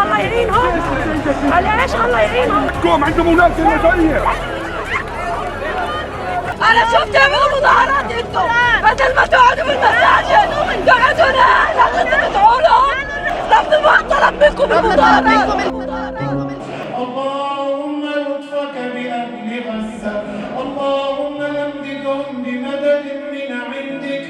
الله يعينهم. معليش الله يعينهم. قوم عندهم اولاد في المسؤوليه. انا شفت يعملوا مظاهرات انتم بدل ما تقعدوا بالمساجد قعدونا هنا تدعوا لهم. ربنا ما طلب منكم المظاهرات. اللهم لطفك بأهل غزة، اللهم أمددهم بمدد من عندك.